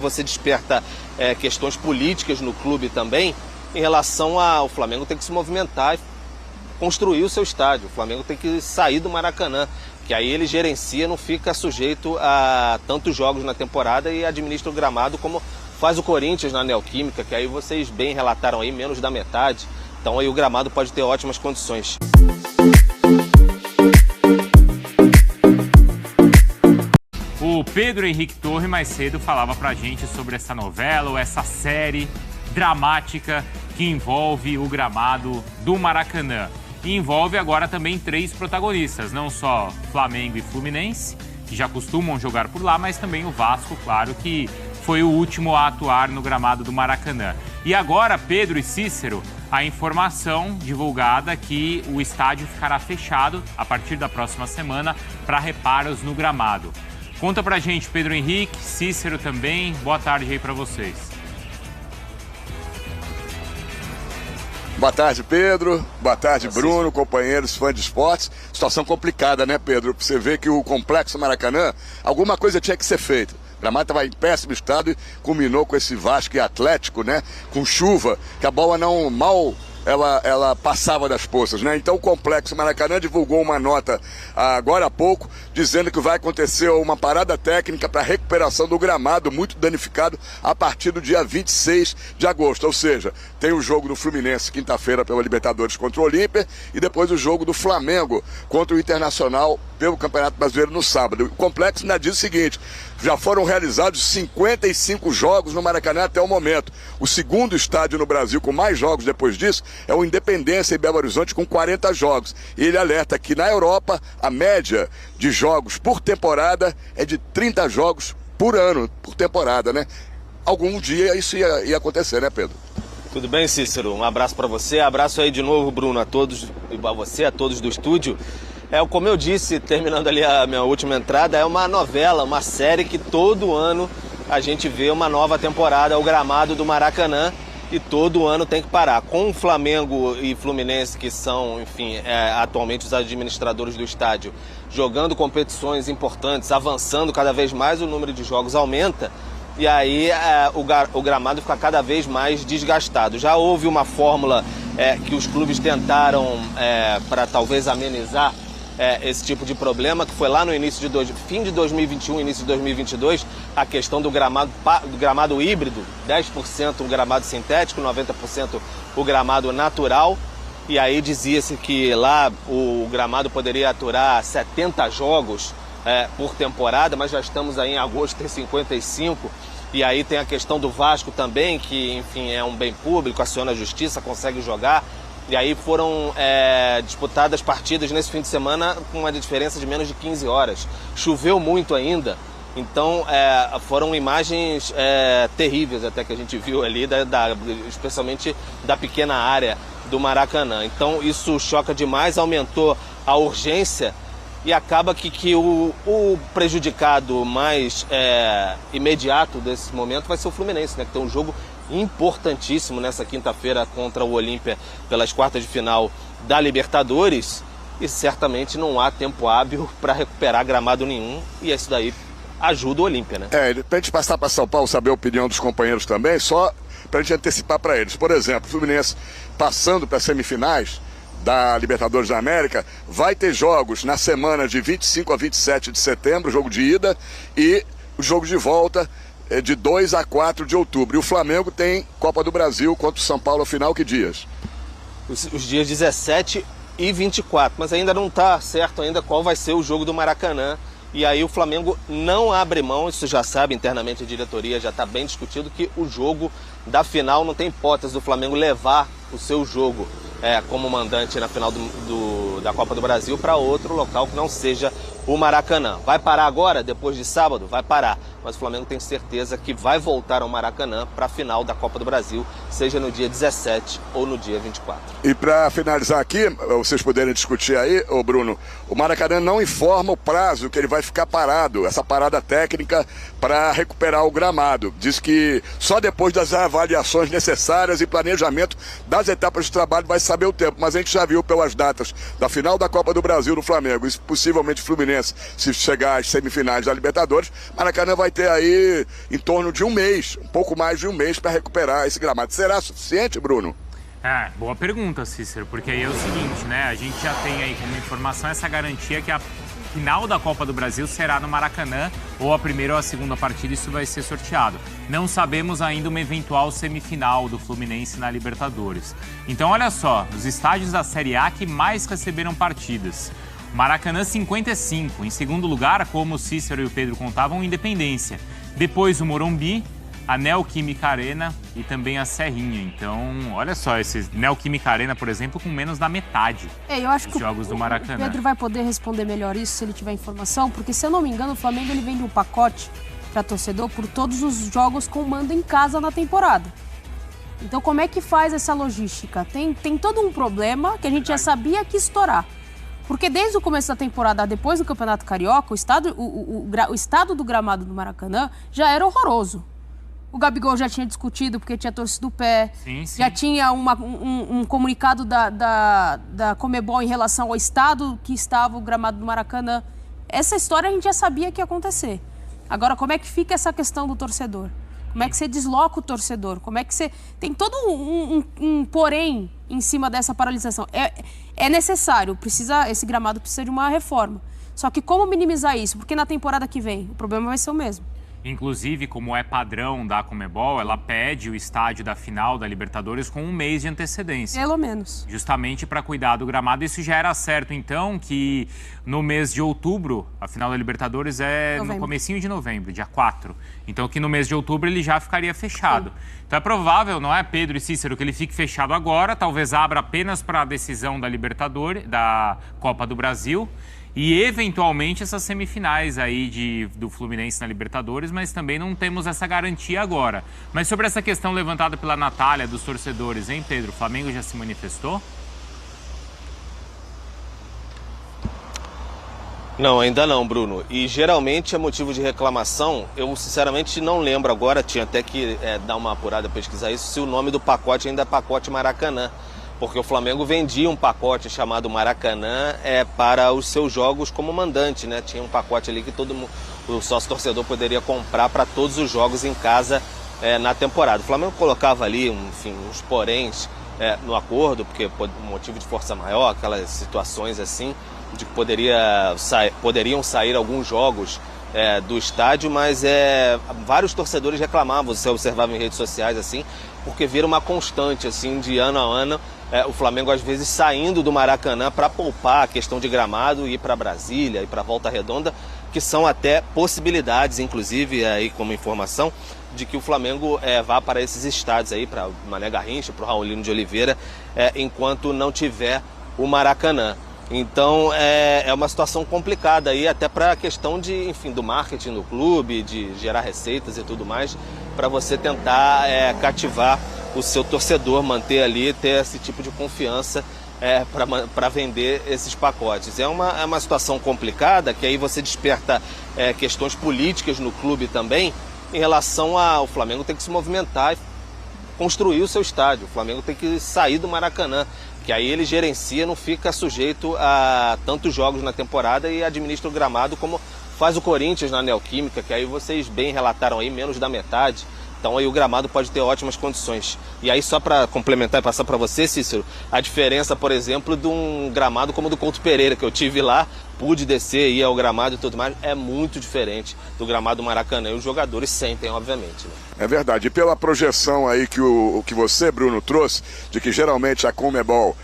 Você desperta questões políticas no clube também, em relação ao Flamengo ter que se movimentar e construir o seu estádio. O Flamengo tem que sair do Maracanã, que aí ele gerencia, não fica sujeito a tantos jogos na temporada e administra o gramado como faz o Corinthians na Neoquímica, que aí vocês bem relataram aí, menos da metade. Então aí o gramado pode ter ótimas condições. O Pedro Henrique Torre mais cedo falava pra gente sobre essa novela ou essa série dramática que envolve o gramado do Maracanã. E envolve agora também 3 protagonistas, não só Flamengo e Fluminense, que já costumam jogar por lá, mas também o Vasco, claro, que foi o último a atuar no gramado do Maracanã. E agora, Pedro e Cícero, a informação divulgada que o estádio ficará fechado a partir da próxima semana para reparos no gramado. Conta pra gente, Pedro Henrique, Cícero também, boa tarde aí pra vocês. Boa tarde, Pedro. Boa tarde, Bruno, companheiros, fãs de esportes. Situação complicada, né, Pedro? Você vê que o Complexo Maracanã, alguma coisa tinha que ser feita. O gramado estava em péssimo estado e culminou com esse Vasco e Atlético, né? Com chuva, que a bola não mal... Ela passava das poças, né? Então o Complexo Maracanã divulgou uma nota agora há pouco, dizendo que vai acontecer uma parada técnica para recuperação do gramado muito danificado a partir do dia 26 de agosto. Ou seja, tem o jogo do Fluminense quinta-feira pela Libertadores contra o Olímpia e depois o jogo do Flamengo contra o Internacional pelo Campeonato Brasileiro no sábado. O Complexo ainda diz o seguinte: já foram realizados 55 jogos no Maracanã até o momento. O segundo estádio no Brasil com mais jogos depois disso é o Independência em Belo Horizonte com 40 jogos. E ele alerta que na Europa a média de jogos por temporada é de 30 jogos por ano, por temporada, né? Algum dia isso ia acontecer, né, Pedro? Tudo bem, Cícero? Um abraço para você, abraço aí de novo, Bruno, a todos, a você, a todos do estúdio. Como eu disse, terminando ali a minha última entrada, é uma novela, uma série que todo ano a gente vê uma nova temporada, o gramado do Maracanã, e todo ano tem que parar. Com o Flamengo e Fluminense, que são, enfim, atualmente os administradores do estádio, jogando competições importantes, avançando cada vez mais, o número de jogos aumenta, e aí o gramado fica cada vez mais desgastado. Já houve uma fórmula que os clubes tentaram para talvez amenizar esse tipo de problema, que foi lá no fim de 2021, início de 2022, a questão do gramado híbrido, 10% o gramado sintético, 90% o gramado natural, e aí dizia-se que lá o gramado poderia aturar 70 jogos por temporada, mas já estamos aí em agosto, tem 55, e aí tem a questão do Vasco também, que enfim é um bem público, aciona a justiça, consegue jogar. E aí foram disputadas partidas nesse fim de semana com uma diferença de menos de 15 horas. Choveu muito ainda, então foram imagens terríveis até que a gente viu ali, especialmente da pequena área do Maracanã. Então isso choca demais, aumentou a urgência e acaba que o prejudicado mais imediato desse momento vai ser o Fluminense, né, que tem um jogo importantíssimo nessa quinta-feira contra o Olímpia pelas quartas de final da Libertadores, e certamente não há tempo hábil para recuperar gramado nenhum, e isso daí ajuda o Olímpia, né? Pra gente passar para São Paulo, saber a opinião dos companheiros também, só pra gente antecipar para eles. Por exemplo, o Fluminense passando para as semifinais da Libertadores da América, vai ter jogos na semana de 25 a 27 de setembro, jogo de ida, e o jogo de volta de 2 a 4 de outubro. E o Flamengo tem Copa do Brasil contra o São Paulo, afinal, que dias? Os dias 17 e 24, mas ainda não está certo ainda qual vai ser o jogo do Maracanã. E aí o Flamengo não abre mão, isso já sabe internamente a diretoria, já está bem discutido, que o jogo da final não tem hipótese do Flamengo levar o seu jogo como mandante na final da Copa do Brasil para outro local que não seja o Maracanã. Vai parar agora, depois de sábado? Vai parar. Mas o Flamengo tem certeza que vai voltar ao Maracanã para a final da Copa do Brasil, seja no dia 17 ou no dia 24. E para finalizar aqui, vocês poderem discutir aí, Bruno, o Maracanã não informa o prazo que ele vai ficar parado, essa parada técnica para recuperar o gramado. Diz que só depois das avaliações necessárias e planejamento das etapas de trabalho vai saber o tempo. Mas a gente já viu pelas datas da final da Copa do Brasil no Flamengo, e possivelmente Fluminense Fluminense, se chegar às semifinais da Libertadores, Maracanã vai ter aí em torno de um mês, um pouco mais de um mês para recuperar esse gramado. Será suficiente, Bruno? Boa pergunta, Cícero, porque aí é o seguinte, né? A gente já tem aí como informação essa garantia que a final da Copa do Brasil será no Maracanã, ou a primeira ou a segunda partida, isso vai ser sorteado. Não sabemos ainda uma eventual semifinal do Fluminense na Libertadores. Então, olha só, os estádios da Série A que mais receberam partidas. Maracanã, 55. Em segundo lugar, como o Cícero e o Pedro contavam, Independência. Depois o Morumbi, a Neoquímica Arena e também a Serrinha. Então, olha só, esse Neoquímica Arena, por exemplo, com menos da metade eu acho dos que jogos do Maracanã. O Pedro vai poder responder melhor isso se ele tiver informação, porque, se eu não me engano, o Flamengo ele vende um pacote para torcedor por todos os jogos com mando em casa na temporada. Então, como é que faz essa logística? Tem todo um problema que a gente já sabia que ia estourar. Porque desde o começo da temporada, depois do Campeonato Carioca, o estado do gramado do Maracanã já era horroroso. O Gabigol já tinha discutido porque tinha torcido o pé. Sim. Já tinha um comunicado da Conmebol em relação ao estado que estava o gramado do Maracanã. Essa história a gente já sabia que ia acontecer. Agora, como é que fica essa questão do torcedor? Como é que você desloca o torcedor? Como é que você... Tem todo um porém em cima dessa paralisação. É necessário, esse gramado precisa de uma reforma. Só que como minimizar isso? Porque na temporada que vem o problema vai ser o mesmo. Inclusive, como é padrão da Conmebol, ela pede o estádio da final da Libertadores com um mês de antecedência. Pelo menos. Justamente para cuidar do gramado. Isso já era certo, então, que no mês de outubro, a final da Libertadores no comecinho de novembro, dia 4. Então, que no mês de outubro ele já ficaria fechado. Sim. Então, é provável, não é, Pedro e Cícero, que ele fique fechado agora, talvez abra apenas para a decisão da Libertadores, da Copa do Brasil, e eventualmente essas semifinais aí do Fluminense na Libertadores, mas também não temos essa garantia agora. Mas sobre essa questão levantada pela Natália dos torcedores, hein, Pedro? O Flamengo já se manifestou? Não, ainda não, Bruno. E geralmente é motivo de reclamação. Eu sinceramente não lembro agora, tinha até que dar uma apurada, pesquisar isso, se o nome do pacote ainda é pacote Maracanã. Porque o Flamengo vendia um pacote chamado Maracanã para os seus jogos como mandante, né? Tinha um pacote ali que o sócio-torcedor poderia comprar para todos os jogos em casa na temporada. O Flamengo colocava ali, enfim, uns poréns no acordo, porque motivo de força maior, aquelas situações assim, de que poderiam sair alguns jogos do estádio, mas vários torcedores reclamavam, você observava em redes sociais assim, porque vira uma constante assim, de ano a ano, o Flamengo às vezes saindo do Maracanã para poupar a questão de gramado e ir para Brasília e para Volta Redonda, que são até possibilidades, inclusive aí como informação, de que o Flamengo vá para esses estádios aí, para Mané Garrincha, para o Raulino de Oliveira, enquanto não tiver o Maracanã. Então é uma situação complicada aí, até para a questão do marketing do clube, de gerar receitas e tudo mais, para você tentar cativar o seu torcedor, manter ali, ter esse tipo de confiança para vender esses pacotes. É uma situação complicada, que aí você desperta questões políticas no clube também, em relação ao Flamengo ter que se movimentar e construir o seu estádio. O Flamengo tem que sair do Maracanã, que aí ele gerencia, não fica sujeito a tantos jogos na temporada e administra o gramado como faz o Corinthians na Neoquímica, que aí vocês bem relataram aí, menos da metade. Então aí o gramado pode ter ótimas condições. E aí só para complementar e passar para você, Cícero, a diferença, por exemplo, de um gramado como o do Couto Pereira, que eu tive lá, pude descer, ir ao gramado e tudo mais, é muito diferente do gramado do Maracanã. E os jogadores sentem, obviamente. Né? É verdade. E pela projeção aí que você, Bruno, trouxe, de que geralmente a Conmebol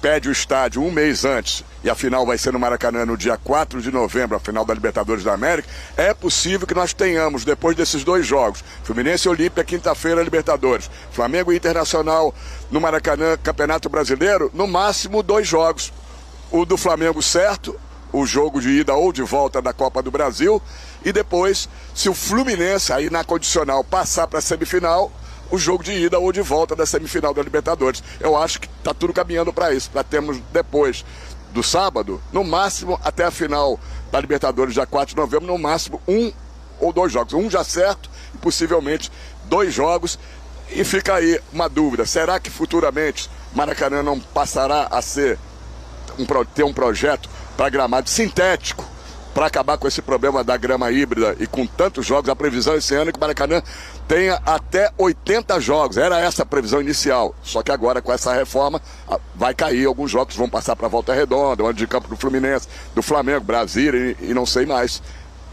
pede o estádio um mês antes e a final vai ser no Maracanã no dia 4 de novembro, a final da Libertadores da América, é possível que nós tenhamos, depois desses dois jogos, Fluminense e Olímpia, quinta-feira, Libertadores, Flamengo e Internacional no Maracanã, Campeonato Brasileiro, no máximo 2 jogos. O do Flamengo certo, o jogo de ida ou de volta da Copa do Brasil, e depois, se o Fluminense, aí na condicional, passar para a semifinal, o jogo de ida ou de volta da semifinal da Libertadores. Eu acho que está tudo caminhando para isso. Já temos depois do sábado, no máximo até a final da Libertadores, dia 4 de novembro, no máximo 1 ou 2 jogos. Um já certo e possivelmente 2 jogos. E fica aí uma dúvida, será que futuramente Maracanã não passará a ter um projeto para gramado sintético, para acabar com esse problema da grama híbrida e com tantos jogos, a previsão esse ano é que o Maracanã tenha até 80 jogos. Era essa a previsão inicial. Só que agora, com essa reforma, vai cair. Alguns jogos vão passar para a Volta Redonda, o ano de campo do Fluminense, do Flamengo, Brasília e não sei mais.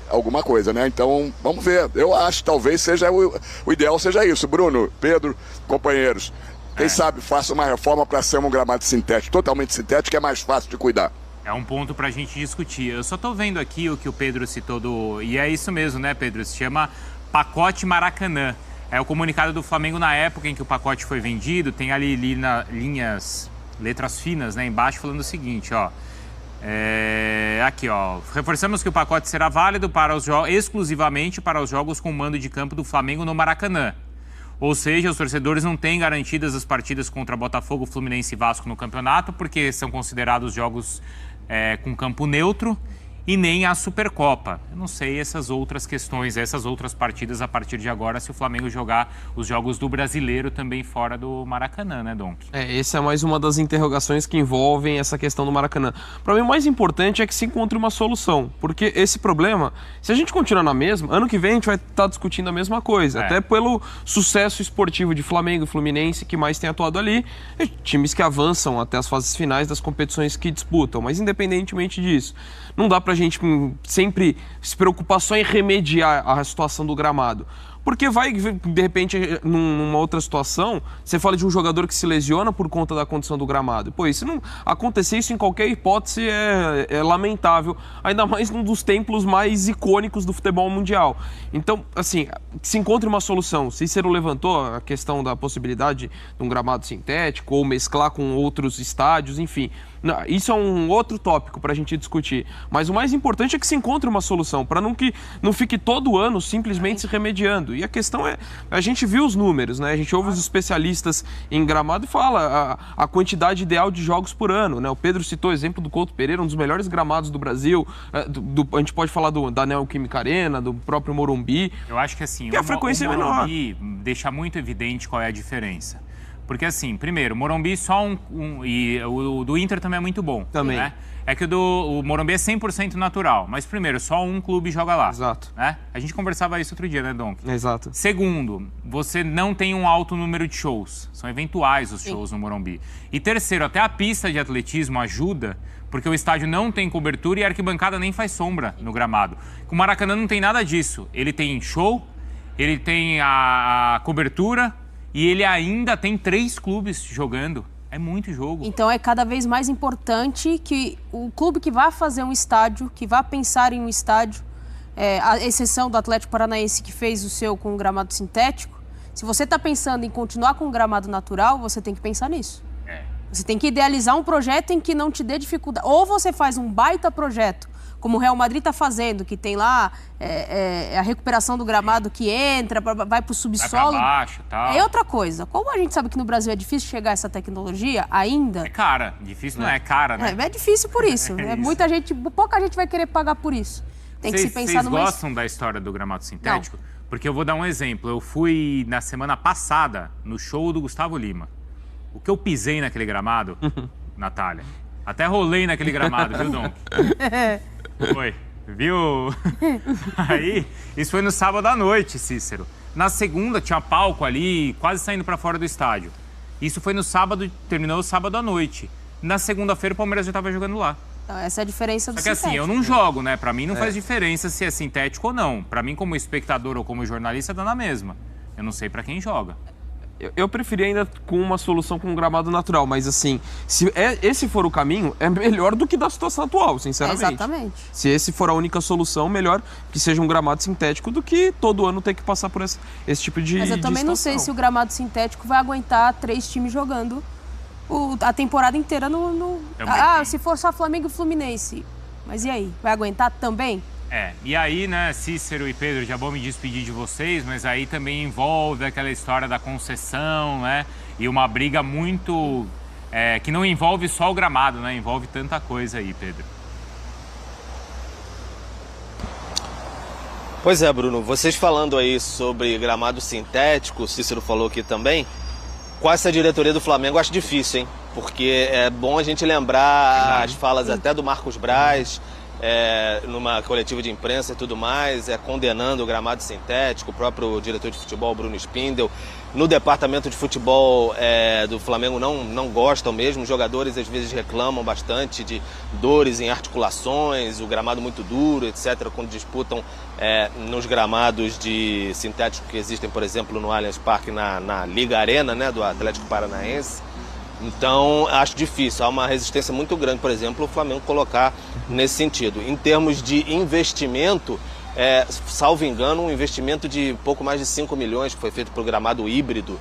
Alguma coisa, né? Então, vamos ver. Eu acho, talvez seja o ideal seja isso. Bruno, Pedro, companheiros, quem sabe faça uma reforma para ser um gramado sintético, totalmente sintético, que é mais fácil de cuidar. É um ponto para a gente discutir. Eu só estou vendo aqui o que o Pedro citou e é isso mesmo, né, Pedro? Se chama Pacote Maracanã. É o comunicado do Flamengo na época em que o pacote foi vendido. Tem ali letras finas, né, embaixo, falando o seguinte, ó. Aqui, ó. Reforçamos que o pacote será válido exclusivamente para os jogos com mando de campo do Flamengo no Maracanã. Ou seja, os torcedores não têm garantidas as partidas contra Botafogo, Fluminense e Vasco no campeonato, porque são considerados jogos com campo neutro, e nem a Supercopa. Eu não sei essas outras questões, essas outras partidas a partir de agora, se o Flamengo jogar os jogos do Brasileiro também fora do Maracanã, né, Donk? Essa é mais uma das interrogações que envolvem essa questão do Maracanã. Para mim, o mais importante é que se encontre uma solução, porque esse problema, se a gente continuar na mesma, ano que vem a gente vai estar discutindo a mesma coisa, até pelo sucesso esportivo de Flamengo e Fluminense, que mais tem atuado ali, times que avançam até as fases finais das competições que disputam, mas independentemente disso, não dá pra gente sempre se preocupar só em remediar a situação do gramado. Porque vai, de repente, numa outra situação, você fala de um jogador que se lesiona por conta da condição do gramado. Pô, isso não acontecer isso em qualquer hipótese é lamentável, ainda mais num dos templos mais icônicos do futebol mundial. Então, assim, se encontre uma solução. Cícero levantou a questão da possibilidade de um gramado sintético ou mesclar com outros estádios, enfim. Isso é um outro tópico para a gente discutir. Mas o mais importante é que se encontre uma solução, para que não fique todo ano simplesmente se remediando. E a questão é, a gente viu os números, né? A gente ouve os especialistas em gramado e fala a quantidade ideal de jogos por ano, né? O Pedro citou o exemplo do Couto Pereira, um dos melhores gramados do Brasil. A gente pode falar da Neoquímica Arena, do próprio Morumbi. Eu acho que assim, a frequência é menor. Morumbi deixa muito evidente qual é a diferença. Porque assim, primeiro, o Morumbi só e o do Inter também é muito bom. Também. Né? É que o Morumbi é 100% natural. Mas primeiro, só um clube joga lá. Exato. Né? A gente conversava isso outro dia, né, Donk? Exato. Segundo, você não tem um alto número de shows. São eventuais os shows no Morumbi. E terceiro, até a pista de atletismo ajuda, porque o estádio não tem cobertura e a arquibancada nem faz sombra no gramado. Com o Maracanã não tem nada disso. Ele tem show, ele tem a cobertura... E ele ainda tem 3 clubes jogando. É muito jogo. Então é cada vez mais importante que o clube que vai fazer um estádio, que vai pensar em um estádio, a exceção do Atlético Paranaense que fez o seu com um gramado sintético, se você está pensando em continuar com um gramado natural, você tem que pensar nisso. Você tem que idealizar um projeto em que não te dê dificuldade. Ou você faz um baita projeto, como o Real Madrid está fazendo, que tem lá a recuperação do gramado que entra, vai para o subsolo. Vai para baixo e tal. É outra coisa. Como a gente sabe que no Brasil é difícil chegar a essa tecnologia, ainda... É cara. Difícil não é cara, né? É difícil por isso. Muita gente, pouca gente vai querer pagar por isso. Tem que se pensar numa... Vocês gostam da história do gramado sintético? Não. Porque eu vou dar um exemplo. Eu fui, na semana passada, no show do Gustavo Lima. O que eu pisei naquele gramado, Natália? Até rolei naquele gramado, viu, Dom? Foi, viu? Aí, isso foi no sábado à noite, Cícero. Na segunda tinha palco ali, quase saindo pra fora do estádio. Isso foi no sábado, terminou o sábado à noite. Na segunda-feira o Palmeiras já estava jogando lá. Então, essa é a diferença do sintético. Só que assim, eu não jogo, né? Pra mim não faz diferença se é sintético ou não. Pra mim, como espectador ou como jornalista, dá na mesma. Eu não sei pra quem joga. Eu preferia ainda com uma solução com um gramado natural, mas assim, se esse for o caminho, é melhor do que da situação atual, sinceramente. Exatamente. Se esse for a única solução, melhor que seja um gramado sintético do que todo ano ter que passar por esse tipo de Mas eu também não sei se o gramado sintético vai aguentar 3 times jogando a temporada inteira se for só Flamengo e Fluminense. Mas e aí? Vai aguentar também? E aí, né, Cícero e Pedro, já vou me despedir de vocês, mas aí também envolve aquela história da concessão, né? E uma briga muito... que não envolve só o gramado, né? Envolve tanta coisa aí, Pedro. Pois é, Bruno, vocês falando aí sobre gramado sintético, o Cícero falou aqui também, com essa diretoria do Flamengo eu acho difícil, hein? Porque é bom a gente lembrar as falas até do Marcos Braz, numa coletiva de imprensa e tudo mais, condenando o gramado sintético, o próprio diretor de futebol, Bruno Spindel. No departamento de futebol do Flamengo não gostam mesmo, os jogadores às vezes reclamam bastante de dores em articulações, o gramado muito duro, etc., quando disputam nos gramados de sintético que existem, por exemplo, no Allianz Parque, na Liga Arena, né, do Atlético Paranaense. Então, acho difícil, há uma resistência muito grande, por exemplo, o Flamengo colocar nesse sentido. Em termos de investimento, salvo engano, um investimento de pouco mais de 5 milhões, que foi feito para o gramado híbrido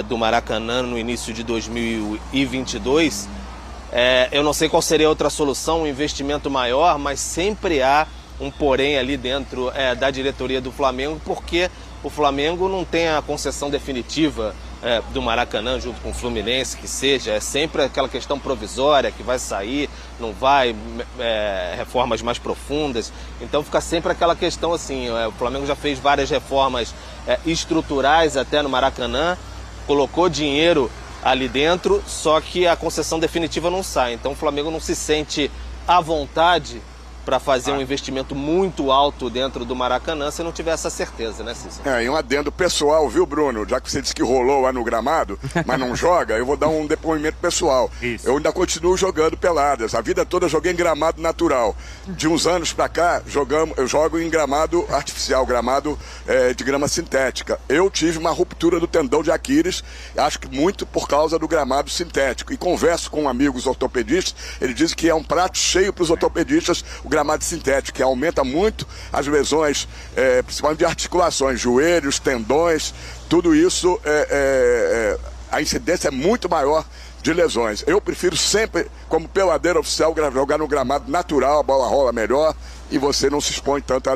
do Maracanã no início de 2022. Eu não sei qual seria outra solução, um investimento maior, mas sempre há um porém ali dentro da diretoria do Flamengo, porque o Flamengo não tem a concessão definitiva do Maracanã junto com o Fluminense, que seja, é sempre aquela questão provisória que vai sair, não vai, reformas mais profundas, então fica sempre aquela questão assim, o Flamengo já fez várias reformas estruturais até no Maracanã, colocou dinheiro ali dentro, só que a concessão definitiva não sai, então o Flamengo não se sente à vontade para fazer um investimento muito alto dentro do Maracanã se não tiver essa certeza, né, Cícero? E um adendo pessoal, viu, Bruno? Já que você disse que rolou lá no gramado, mas não joga, eu vou dar um depoimento pessoal. Isso. Eu ainda continuo jogando peladas. A vida toda eu joguei em gramado natural. De uns anos para cá, eu jogo em gramado artificial, gramado de grama sintética. Eu tive uma ruptura do tendão de Aquiles, acho que muito por causa do gramado sintético. E converso com amigos ortopedistas, eles dizem que é um prato cheio para os ortopedistas, o gramado sintético, que aumenta muito as lesões, principalmente de articulações, joelhos, tendões, tudo isso, a incidência é muito maior de lesões. Eu prefiro sempre, como peladeiro oficial, jogar no gramado natural, a bola rola melhor e você não se expõe tanto a